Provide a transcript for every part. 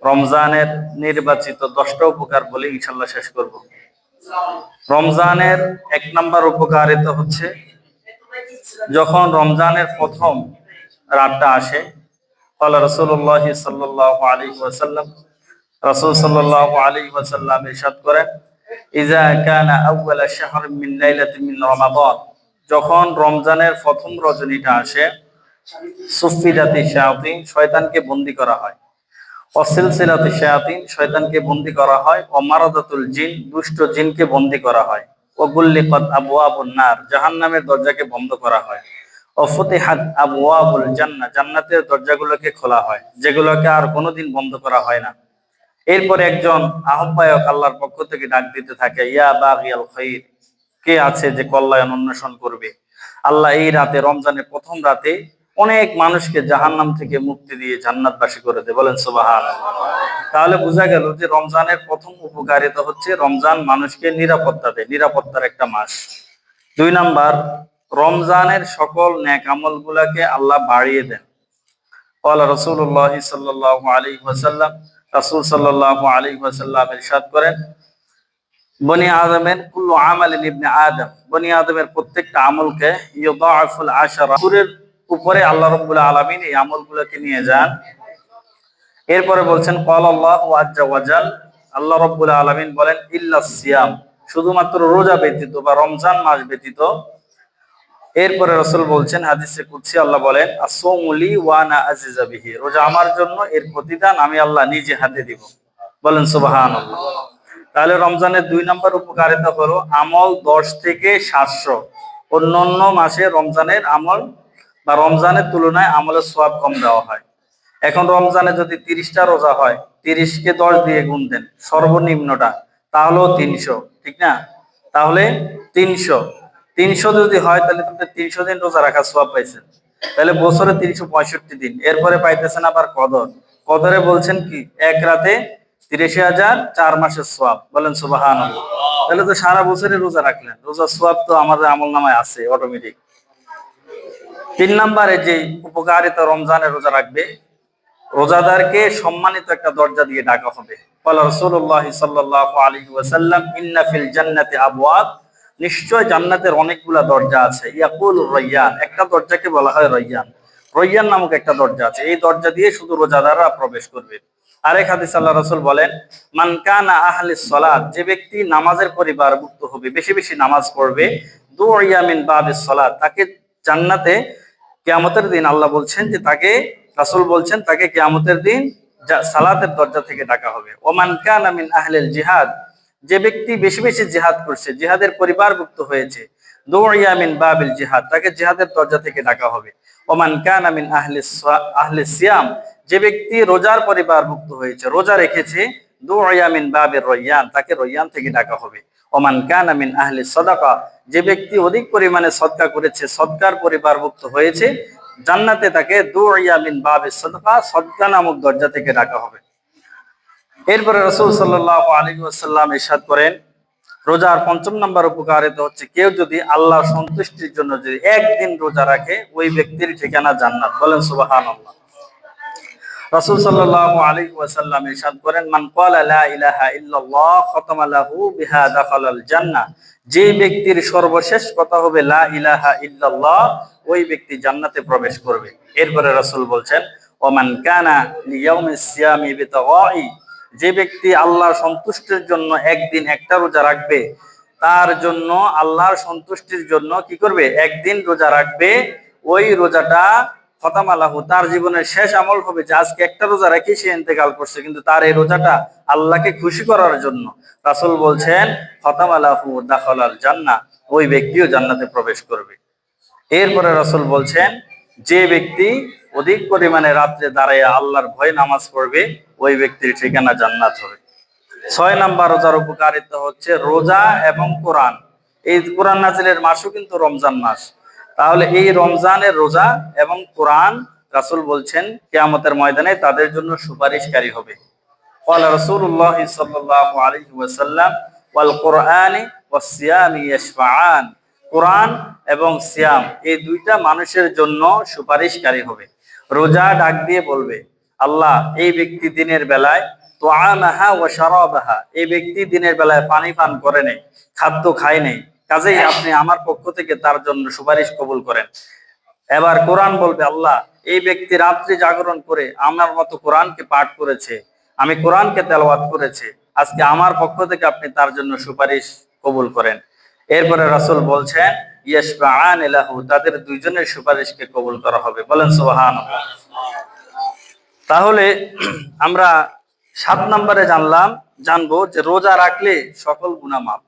রমজানের নির্বাচিত 10টা উপকার বলে ইনশাল্লাহ শেষ করব। রমজানের 1 নাম্বার উপকারিতা হচ্ছে, যখন রমজানের প্রথম রাতটা আসে, ক্বালা রাসূলুল্লাহ সাল্লাল্লাহু আলাইহি ওয়াসাল্লাম, রাসূল সাল্লাল্লাহু আলাইহি ওয়াসাল্লাম ইরশাদ করেন, ইযা কানা আউয়ালা শাহরিন মিন লাইলাতিন মিন রমাদান, যখন রমজানের প্রথম রজনীটা আসে, সুফিদাতি শায়াতিন, শয়তানকে বন্দী করা হয়, অসিলসিলাতি শায়াতিন, শয়তানকে বন্দী করা হয়, ও মারাদাতুল জিন, দুষ্ট জিনকে বন্দী করা হয়, ও গুল্লিকাত আবওয়াবুন নার, জাহান্নামের দরজাকে বন্ধ করা হয়, ও ফুতিহাত আবওয়াবুল জান্নাহ, জান্নাতের দরজাগুলোকে খোলা হয়, যেগুলোকে আর কোনোদিন বন্ধ করা হয় না। এরপরে একজন আহ্বায়ক আল্লাহর পক্ষ থেকে ডাক দিতে থাকে, ইয়া বাগিয়াল খাইর, কে আছে যে কল্যাণ অন্বেষণ করবে। আল্লাহ এই রাতে, রমজানের প্রথম রাতে, অনেক মানুষকে জাহান্নাম থেকে মুক্তি দিয়ে জান্নাতবাসী করে দেয়। বলেন সুবহানাল্লাহ। তাহলে বোঝা গেল যে রমজানের প্রথম উপকারিতা হচ্ছে রমজান মানুষকে নিরাপত্তা দেয়, নিরাপত্তার একটা মাস। 2 নাম্বার, রমজানের সকল নেক আমল গুলাকে আল্লাহ বাড়িয়ে দেন। ক্বালা রাসূলুল্লাহ সাল্লাল্লাহু আলাইহি ওয়াসাল্লাম, রাসূল সাল্লাল্লাহু আলাইহি ওয়াসাল্লাম ইরশাদ করেন, বনি আদমের কুল্লু আমালিন ইবনে আদম, বনি আদমের প্রত্যেকটা আমলকে ইউদাআফুল আশারা, এর উপরে আল্লাহ রাব্বুল আলামিন এই আমলগুলোকে নিয়ে যান। এরপরে বলছেন, ক্বালা আল্লাহু আযজা ওয়া জাল, আল্লাহ রাব্বুল আলামিন বলেন, ইল্লাস সিয়াম, শুধুমাত্র রোজা ব্যতীত বা রমজান মাস ব্যতীত। এরপরে রাসূল বলছেন, হাদিসে কুদসি আল্লাহ বলেন, আসসাওমু লি ওয়া আনা আজিজু বিহি, রোজা আমার জন্য, এর প্রতিদান আমি আল্লাহ নিজে হাতে দিব। বলেন সুবহানাল্লাহ। তাহলে রমজানের 2 নম্বর উপকারিতা হলো আমল 10 থেকে 700। অন্যান্য মাসে রমজানের আমল বা রমজানের তুলনায় আমলের সওয়াব কম দেওয়া হয়। এখন রমজানে যদি 30টা রোজা হয়, 30কে 10 দিয়ে গুণ দেন, সর্বনিম্নটা, তাহলেও 300, ঠিক না? তাহলে 300 যদি হয়, তাহলে আপনি 300 দিন রোজা রাখার সওয়াব পাইছেন। তাহলে বছরে 365 দিন। এরপরে পাইতেছেন আবার কদর। কদরে বলছেন কি, এক রাতে 83,000, 4 মাসের সওয়াব। বলেন সুবহানাল্লাহ। তাহলে তো সারা বছরে রোজা রাখলেন, রোজার সওয়াব তো আমাদের আমলনামায় আছে অটোমেটিক। 3 নম্বরে যে উপকারিতা রমজানে রোজা রাখবে, রোজাদারকে সম্মানিত একটা দরজা দিয়ে ডাকা হবে। ক্বালা রাসূলুল্লাহ সাল্লাল্লাহু আলাইহি ওয়াসাল্লাম, ইন্না ফিল জান্নাতি আবওয়াব, নিশ্চয় জান্নাতের অনেকগুলা দরজা আছে। ইয়াকুলুর রায়্যান, একটা দরজাকে বলা হয় রায়্যান। রায়্যান নামক একটা দরজা আছে, এই দরজা দিয়ে শুধু রোজাদাররা প্রবেশ করবে। আরেক হাদিসে আল্লাহ রাসূল বলেন, মান কানা আহলিস সালাত, যে ব্যক্তি নামাজের পরিবারভুক্ত হবে, বেশি বেশি নামাজ পড়বে, দুইয়া মিন বাবিস সালাত, তাকে জান্নাতে কিয়ামতের দিন আল্লাহ বলছেন যে তাকে, রাসূল বলছেন, তাকে কিয়ামতের দিন সালাতের দরজা থেকে ডাকা হবে। ওমান কানা মিন আহলিল জিহাদ, যে ব্যক্তি বেশি বেশি জিহাদ করছে, জিহাদের পরিবারভুক্ত হয়েছে, দুইয়া মিন বাবিল জিহাদ, তাকে জিহাদের দরজা থেকে ডাকা হবে। ওমান কানা মিন আহলিস সিয়াম, যে ব্যক্তি রোজার পরিবারভুক্ত হয়েছে, রোজা রেখেছে, দুইয়া মিন বাবির রায়্যান, তাকে রায়্যান থেকে ডাকা হবে। ওমান কানা মিন আহলিস সাদাকা, যে ব্যক্তি অধিক পরিমাণে সদকা করেছে, সদকার পরিবারভুক্ত হয়েছে, জান্নাতে তাকে দুইয়া মিন বাবিস সাদাকা, সদকা নামক দরজা থেকে ডাকা হবে। এরপরে রাসূল সাল্লাল্লাহু আলাইহি ওয়াসাল্লাম ইরশাদ করেন, রোজার 5ম নম্বর উপকারিতা হচ্ছে, কেউ যদি আল্লাহর সন্তুষ্টির জন্য যদি একদিন রোজা রাখে, ওই ব্যক্তির ঠিকানা জান্নাত। বলেন সুবহানাল্লাহ। রাসূল সাল্লাল্লাহু আলাইহি ওয়াসাল্লাম ইরশাদ করেন, মান ক্বালা লা ইলাহা ইল্লাল্লাহ খাতামা লাহু বিহা দাখালাল জান্নাহ, যে ব্যক্তির সর্বশেষ কথা হবে লা ইলাহা ইল্লাল্লাহ, ওই ব্যক্তি জান্নাতে প্রবেশ করবে। এরপরে রাসূল বলছেন, ওমান কানা লিয়াউমিস সিয়ামি বিতাগাই, যে ব্যক্তি আল্লাহর সন্তুষ্টির জন্য একদিন একটা রোজা রাখবে, তার জন্য আল্লাহর সন্তুষ্টির জন্য কি করবে, একদিন রোজা রাখবে, ওই রোজাটা খতামালাহু, তার জীবনের শেষ আমল হবে যে আজকে একটা রোজা রেখে সে ইন্তেকাল করছে, কিন্তু তার এই রোজাটা আল্লাহকে খুশি করার জন্য। রাসূল বলছেন, খতামালাহু দাখালাল জান্নাহ, ওই ব্যক্তিও জান্নাতে প্রবেশ করবে। এরপরে রাসূল বলছেন, যে ব্যক্তি অধিক পরিমাণে রাত্রে দাঁড়ায় আল্লাহর ভয়ে নামাজ পড়বে, ওই ব্যক্তির ঠিকানা জান্নাত হবে। 6 নাম্বার রোজার উপকারিতা হচ্ছে রোজা এবং কোরআন। এই কোরআন নাজিলের মাসও কিন্তু রমজান মাস। তাহলে এই রমজানের রোজা এবং কোরআন, রাসূল বলছেন, কিয়ামতের ময়দানে তাদের জন্য সুপারিশকারী হবে। ক্বালা রাসূলুল্লাহ সাল্লাল্লাহু আলাইহি ওয়াসাল্লাম, ওয়াল কোরআনি ওয়াস সিয়ামি ইয়াশফাআন, কোরআন এবং সিয়াম, এই দুইটা মানুষের জন্য সুপারিশকারী হবে। রোজা ডাক দিয়ে বলবে, আল্লাহ এই ব্যক্তি দিনের বেলায় তুআমাহা ওয়া শারাবাহা, এই ব্যক্তি দিনের বেলায় পানি পান করে নেই, খাদ্য খায় নেই, কাজেই আপনি আমার পক্ষ থেকে তার জন্য সুপারিশ কবুল করেন। এবার কোরআন বলবে, আল্লাহ এই ব্যক্তি রাত্রি জাগরণ করে আমার মতো কোরআনকে পাঠ করেছে, আমি কোরআনকে তেলাওয়াত করেছে, আজকে আমার পক্ষ থেকে আপনি তার জন্য সুপারিশ কবুল করেন। এরপরে রাসূল বলছেন ইয়াশফাআন লাহু, তাদের দুইজনের সুপারিশকে কবুল করা হবে। বলেন সুবহানাল্লাহ। তাহলে আমরা 7 নম্বরে জানবো যে রোজা রাখলে সকল গুনাহ মাফ।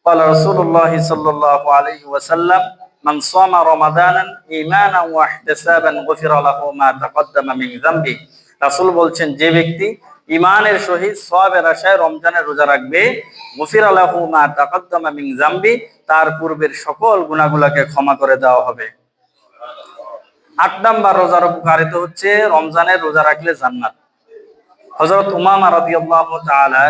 قال رسول الله صلى الله عليه وسلم من صام رمضانا ايمانا واحتسابا غفر له ما تقدم من ذنبه। রাসূল বলছেন যে ব্যক্তি ঈমানের সহিত সওয়াবের আশায় রমজানের রোজা রাখবে, গুফির লাহু মা তাকাদ্দামা মিন যামবি, তার পূর্বের সকল গুনাহগুলোকে ক্ষমা করে দেওয়া হবে। 8 নাম্বার রোজার উপকারিতা হচ্ছে রমজানের রোজা রাখলে জান্নাত। হযরত উমামা রাদিয়াল্লাহু তাআলা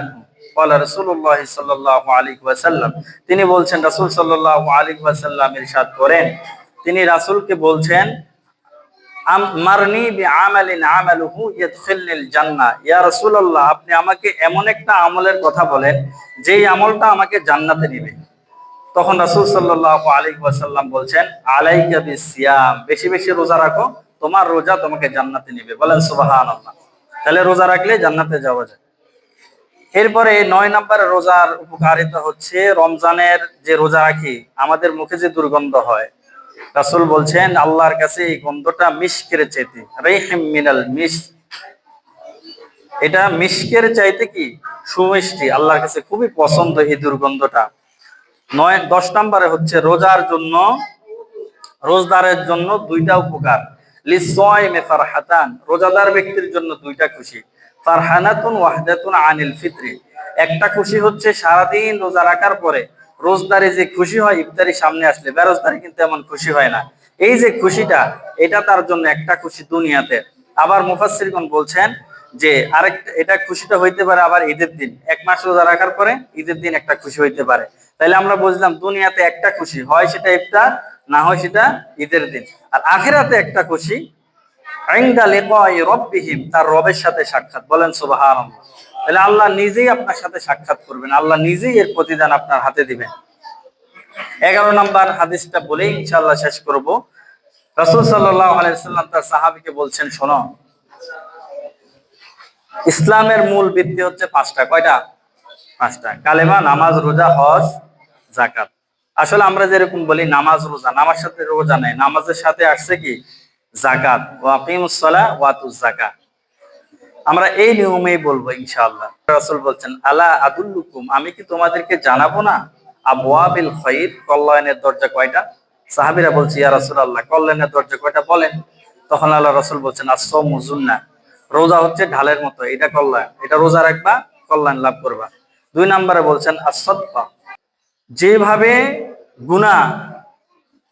قال رسول الله صلى الله عليه وسلم, তিনি বলছেন রাসূল সাল্লাল্লাহু আলাইহি ওয়াসাল্লাম ইরশাদ করেন, তিনি রাসূলকে বলছেন মারনি বিআমালিন আমালুহু ইয়াদখিলনিল জান্নাহ, ইয়া রাসূলুল্লাহ আপনি আমাকে এমন একটা আমলের কথা বলেন যেই আমলটা আমাকে জান্নাতে নিবে। তখন রাসূল সাল্লাল্লাহু আলাইহি ওয়াসাল্লাম বলছেন আলাইকা বিসিয়াম, বেশি বেশি রোজা রাখো, তোমার রোজা তোমাকে জান্নাতে নিবে। বলেন সুবহানাল্লাহ। তাহলে রোজা রাখলে জান্নাতে যাওয়া যায়। এরপরে 9 নম্বরে রোজার উপকারিতা হচ্ছে রমজানের যে রোজা রাখি আমাদের মুখে যে দুর্গন্ধ হয়, রাসূল বলছেন আল্লাহর কাছে এই গন্ধটা মিশকের চাইতে, রাইহিম মিনাল মিশক, এটা মিশকের চাইতে কি সুমিষ্টি, আল্লাহর কাছে খুবই পছন্দ এই দুর্গন্ধটা। 10 নম্বরে হচ্ছে রোজদারের জন্য 2টা উপকার। লিসাইমি ফারহাতান, রোজাদার ব্যক্তির জন্য 2টা খুশি। ফারহানাতুন ওয়াহদাতুন আনিল ফিতরি, একটা খুশি হচ্ছে সারাদিন রোজা রাখার পরে রোজদারে যে খুশি হয় ইফতারি সামনে আসলে, বেরোজদারি কিন্তু এমন খুশি হয় না। এই যে খুশিটা, এটা তার জন্য একটা খুশি দুনিয়াতে। আবার মুফাসসিরগণ বলছেন যে আরেকটা, এটা খুশিটা হইতে পারে আবার ঈদের দিন, 1 মাস রোজা রাখার পরে ঈদের দিন একটা খুশি হইতে পারে। তাইলে আমরা বুঝলাম দুনিয়াতে একটা খুশি হয় সেটা ইফতার, না হয় সেটা ঈদের দিন। আর আখিরাতে একটা খুশি ইনদা লিকাই রাব্বিহিম, তার রবের সাথে সাক্ষাৎ। বলেন সুবহানাল্লাহ। তাহলে আল্লাহ নিজেই আপনার সাথে সাক্ষাৎ করবেন, আল্লাহ নিজেই এর প্রতিদান আপনার হাতে দিবেন। 11 নম্বর হাদিসটা বলে ইনশাআল্লাহ শেষ করব। রাসূল সাল্লাল্লাহু আলাইহি ওয়াসাল্লাম তার সাহাবীকে বলছেন, শোনো, ইসলামের মূল ভিত্তি হচ্ছে 5টা। কয়টা? 5টা। কালেমা, নামাজ, রোজা, হজ, যাকাত। আসলে আমরা যেরকম বলি নামাজ রোজা, নামাজ সাথে রোজা নাই, নামাজের সাথে আসছে কি যাকাত, ওয়া আকিমুস সালাহ ওয়া আতুজ যাকাত। আমরা এই নিয়মেই বলবো ইনশাআল্লাহ। রাসূল বলছেন আলা আদুল্লুকুম, আমি কি তোমাদেরকে জানাবো না আবওয়াবিল খায়র, কল্যাণের দরজা কয়টা? সাহাবীরা বলছে ইয়া রাসূলুল্লাহ কল্যাণের দরজা কয়টা বলেন। তখন আল্লাহ রাসূল বলছেন আস-সাওমু জুন্নাহ, রোজা হচ্ছে ঢালের মতো, এটা কল্যাণ, এটা রোজা রাখবা কল্যাণ লাভ করবা। 2 নম্বরে বলছেন আস-সাদকা,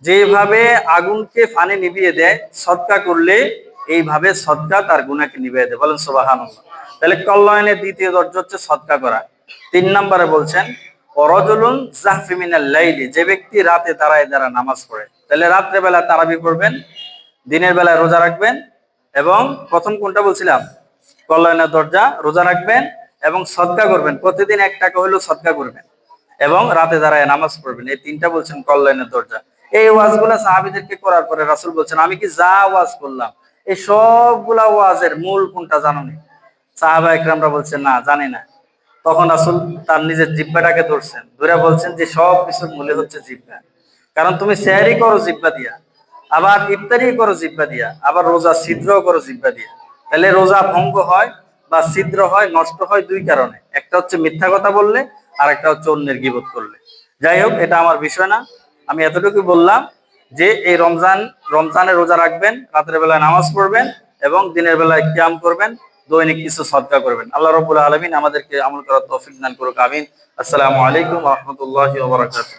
যেভাবে আগুনকে ফানে নিভিয়ে দেয়, সদকা করলে এইভাবে সদকা তার গুনাহকে নিভিয়ে দেয়। বলেন সুবহানাল্লাহ। তাহলে কল্যাণের দ্বিতীয় দরজা হচ্ছে সদকা করা। 3 নম্বরে বলছেন ওয়ারাজুলুন যাহফি মিনাল লাইলি, যে ব্যক্তি রাতে দাঁড়ায় নামাজ পড়ে। তাহলে রাত্রে বেলা তারাবি পড়বেন, দিনের বেলায় রোজা রাখবেন, এবং প্রথম কোনটা বলছিলাম, কল্যাণের দরজা, রোজা রাখবেন এবং সদকা করবেন, প্রতিদিন 1 টাকা হলেও সদকা করবেন, এবং রাতে দাঁড়ায় নামাজ পড়বেন। এই 3টা বলছেন কল্যাণের দরজা। এই ওয়াজগুলা সাহাবীদেরকে করার পরে রাসূল বলছেন আমি কি যা ওয়াজ করলাম এই সবগুলা ওয়াজের মূল কোনটা জানোনি? সাহাবা একরামরা বলছেন না, জানি না। তখন রাসূল তার নিজের জিহ্বাটাকে ধরছেন, ধরে বলছেন যে সব কিছুর মূলে হচ্ছে জিহ্বা। কারণ তুমি সেহরি করো জিহ্বা দিয়া, আবার ইফতারি করো জিহ্বা দিয়া, আবার রোজা ছিদ্র করো জিহ্বা দিয়া। তাহলে রোজা ভঙ্গ হয় বা ছিদ্র হয়, নষ্ট হয় 2 কারণে। একটা হচ্ছে মিথ্যা কথা বললে, আর একটা হচ্ছে অন্যের গীবত করলে। যাই হোক, এটা আমার বিষয় না, আমি এতটুকু বললাম যে এই রমজানে রোজা রাখবেন, রাতের বেলায় নামাজ পড়বেন এবং দিনের বেলায় কিয়াম করবেন, দৈনিক কিছু সদকা করবেন। আল্লাহ রাব্বুল আলামিন আমাদেরকে আমল করার তৌফিক দান করুক, আমিন। আসসালামু আলাইকুম ওয়া রাহমাতুল্লাহি ওয়া বারাকাতুহু।